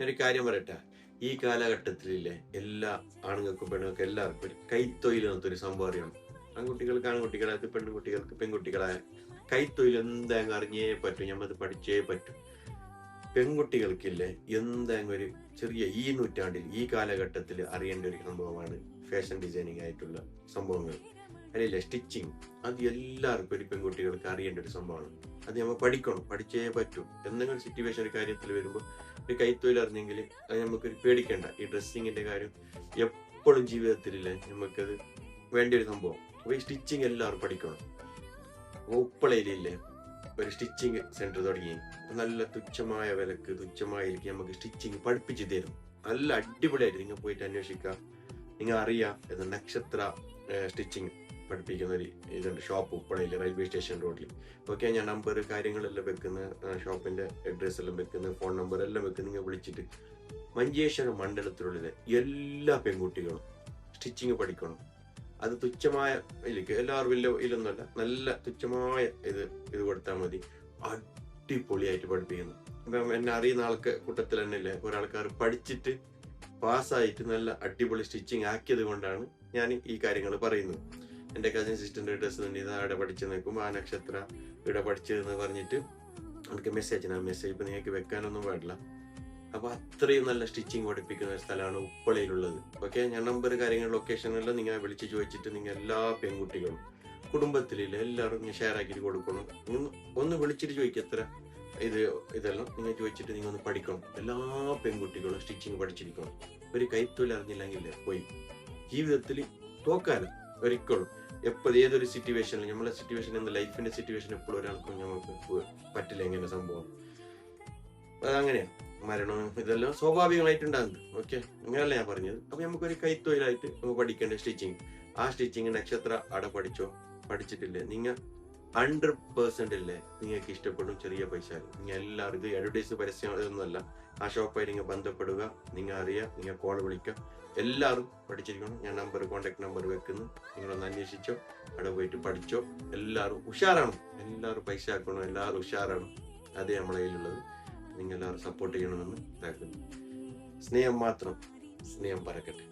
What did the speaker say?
ഒരു കാര്യം പറയട്ടെ, ഈ കാലഘട്ടത്തിലില്ലേ എല്ലാ ആണുങ്ങൾക്കും പെണ്ണുങ്ങൾക്കും എല്ലാവർക്കും ഒരു കൈത്തൊഴിൽ എന്നൊരു സംഭവം അറിയണം. ആൺകുട്ടികൾക്ക് ആൺകുട്ടികളായത്, പെൺകുട്ടികൾക്ക് പെൺകുട്ടികളായ കൈത്തൊഴിൽ എന്തായാലും അറിഞ്ഞേ പറ്റും, ഞമ്മത് പഠിച്ചേ പറ്റും. പെൺകുട്ടികൾക്കില്ലേ എന്തായാലും ഒരു ചെറിയ ഈ നൂറ്റാണ്ടിൽ ഈ കാലഘട്ടത്തിൽ അറിയേണ്ട ഒരു സംഭവമാണ് ഫാഷൻ ഡിസൈനിങ് ആയിട്ടുള്ള സംഭവങ്ങൾ. അറിയില്ലേ, സ്റ്റിച്ചിങ്. അത് എല്ലാവർക്കും ഒരു പെൺകുട്ടികൾക്ക് അറിയേണ്ട ഒരു സംഭവമാണ്. അത് നമ്മൾ പഠിക്കണം, പഠിച്ചേ പറ്റൂ. എന്തെങ്കിലും സിറ്റുവേഷൻ ഒരു കാര്യത്തിൽ വരുമ്പോൾ ഒരു കൈത്തൊഴിൽ അറിഞ്ഞെങ്കിൽ അത് നമുക്കൊരു പേടിക്കേണ്ട. ഈ ഡ്രസ്സിങ്ങിന്റെ കാര്യം എപ്പോഴും ജീവിതത്തിലില്ലേ നമുക്കത് വേണ്ട ഒരു സംഭവം. അപ്പൊ ഈ സ്റ്റിച്ചിങ് എല്ലാവരും പഠിക്കണം. ഉപ്പളയിലില്ലേ ഒരു സ്റ്റിച്ചിങ് സെന്റർ തുടങ്ങി, നല്ല തുച്ഛമായ വിലക്ക് തുച്ഛമായിരിക്കും നമുക്ക് സ്റ്റിച്ചിങ് പഠിപ്പിച്ചു തരും. നല്ല അടിപൊളിയായിട്ട് നിങ്ങൾ പോയിട്ട് അന്വേഷിക്കുക. നിങ്ങൾ അറിയാം, ഇത് നക്ഷത്ര സ്റ്റിച്ചിങ് പഠിപ്പിക്കുന്ന ഒരു ഇതുണ്ട് ഷോപ്പ് ഉപ്പളയിൽ, റെയിൽവേ സ്റ്റേഷൻ റോഡിൽ. ഓക്കെ, ഞാൻ നമ്പർ കാര്യങ്ങളെല്ലാം വെക്കുന്ന, ഷോപ്പിന്റെ അഡ്രസ് എല്ലാം വെക്കുന്ന, ഫോൺ നമ്പർ എല്ലാം വെക്കുന്ന. നിങ്ങൾ വിളിച്ചിട്ട് മഞ്ചേശ്വരം മണ്ഡലത്തിലുള്ള എല്ലാ പെൺകുട്ടികളും സ്റ്റിച്ചിങ് പഠിക്കണം. അത് തുച്ഛമായ ഇതിലേക്ക്, എല്ലാവരും വലിയ ഇതിലൊന്നുമല്ല, നല്ല തുച്ഛമായ ഇത് കൊടുത്താൽ മതി. അടിപൊളിയായിട്ട് പഠിപ്പിക്കുന്നു. ഇപ്പം എന്നെ അറിയുന്ന കൂട്ടത്തിൽ തന്നെ ഇല്ലേ ഒരാൾക്കാർ പഠിച്ചിട്ട് പാസ്സായിട്ട് നല്ല അടിപൊളി സ്റ്റിച്ചിങ് ആക്കിയത് കൊണ്ടാണ് ഞാൻ ഈ കാര്യങ്ങൾ പറയുന്നത്. എൻ്റെ കസിൻ സിസ്റ്ററിന്റെ ഡ്രസ്സ് തന്നെ ഇത് അവിടെ പഠിച്ചു നിൽക്കുമ്പോൾ ആ നക്ഷത്ര ഇവിടെ പഠിച്ചതെന്ന് പറഞ്ഞിട്ട് എനിക്ക് മെസ്സേജ് ഇപ്പം നിങ്ങൾക്ക് വെക്കാനൊന്നും പാടില്ല. അപ്പൊ അത്രയും നല്ല സ്റ്റിച്ചിങ് പഠിപ്പിക്കുന്ന ഒരു സ്ഥലമാണ് ഉപ്പളയിലുള്ളത്. ഓക്കെ, ഞാൻ നമ്പർ കാര്യങ്ങൾ ലൊക്കേഷനെല്ലാം നിങ്ങൾ വിളിച്ച് ചോദിച്ചിട്ട് നിങ്ങൾ എല്ലാ പെൺകുട്ടികളും കുടുംബത്തിലില്ല എല്ലാവരും നിങ്ങൾ ഷെയർ ആക്കിയിട്ട് കൊടുക്കണം. ഒന്ന് വിളിച്ചിട്ട് ചോദിക്കുക എത്ര ഇതെല്ലാം നിങ്ങൾ ചോദിച്ചിട്ട് നിങ്ങൾ ഒന്ന് പഠിക്കണം. എല്ലാ പെൺകുട്ടികളും സ്റ്റിച്ചിങ് പഠിച്ചിരിക്കണം. ഒരു കൈത്തൊഴിൽ അറിഞ്ഞില്ലെങ്കിൽ പോയി ജീവിതത്തിൽ തോക്കാലോ ഒരിക്കലും. എപ്പോൾ ഏതൊരു സിറ്റുവേഷനിൽ നമ്മളെ സിറ്റുവേഷൻ എന്ന ലൈഫിന്റെ സിറ്റുവേഷൻ എപ്പോഴും ഒരാൾക്കും നമുക്ക് പറ്റില്ല ഇങ്ങനെ സംഭവം. അതങ്ങനെയാണ്, മരണവും ഇതെല്ലാം സ്വാഭാവികമായിട്ടുണ്ടാകുന്നത്. ഓക്കെ, അങ്ങനെയല്ല ഞാൻ പറഞ്ഞത്. അപ്പൊ നമുക്കൊരു കൈത്തൊഴിലായിട്ട് നമുക്ക് പഠിക്കേണ്ട സ്റ്റിച്ചിങ്. ആ സ്റ്റിച്ചിങ് നക്ഷത്ര അവിടെ പഠിച്ചിട്ടില്ലേ, നിങ്ങൾ 100% ഇല്ലേ നിങ്ങൾക്ക് ഇഷ്ടപ്പെടും. ചെറിയ പൈസ നിങ്ങൾ എല്ലാവരും, ഇത് അഡ്വർടൈസ് പരസ്യം ഇതൊന്നുമല്ല. ആ ഷോപ്പായി നിങ്ങൾ ബന്ധപ്പെടുക, നിങ്ങൾ അറിയുക, നിങ്ങൾ കോൾ വിളിക്കുക. എല്ലാവരും പഠിച്ചിരിക്കണം. ഞാൻ കോൺടാക്ട് നമ്പർ വെക്കുന്നു. നിങ്ങളൊന്ന് അന്വേഷിച്ചോ, അവിടെ പോയിട്ട് പഠിച്ചോ. എല്ലാവരും ഉഷാറാണ്, എല്ലാവരും പൈസ ആക്കണം, എല്ലാവരും ഉഷാറാണ്. അതേ നമ്മളെ കയ്യിലുള്ളത്. നിങ്ങൾ എല്ലാവരും സപ്പോർട്ട് ചെയ്യണമെന്ന് ഇതാക്കുന്നു. സ്നേഹം മാത്രം, സ്നേഹം പറക്കട്ടെ.